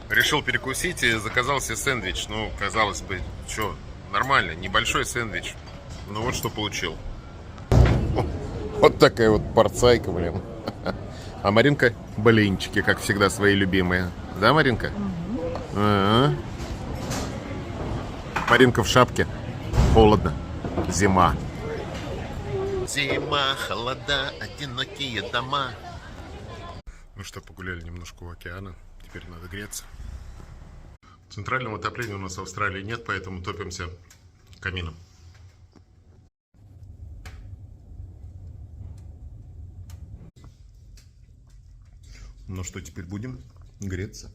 Решил перекусить и заказал себе сэндвич. Ну, казалось бы, что, нормально, небольшой сэндвич. Ну вот что получил. Вот такая вот порцайка, блин. А Маринка блинчики, как всегда, свои любимые. Да, Маринка? Ага. Маринка в шапке. Холодно. Зима. Зима, холода, одинокие дома. Ну что, погуляли немножко у океана. Теперь надо греться. Центрального отопления у нас в Австралии нет, поэтому топимся камином. Ну что, теперь будем греться?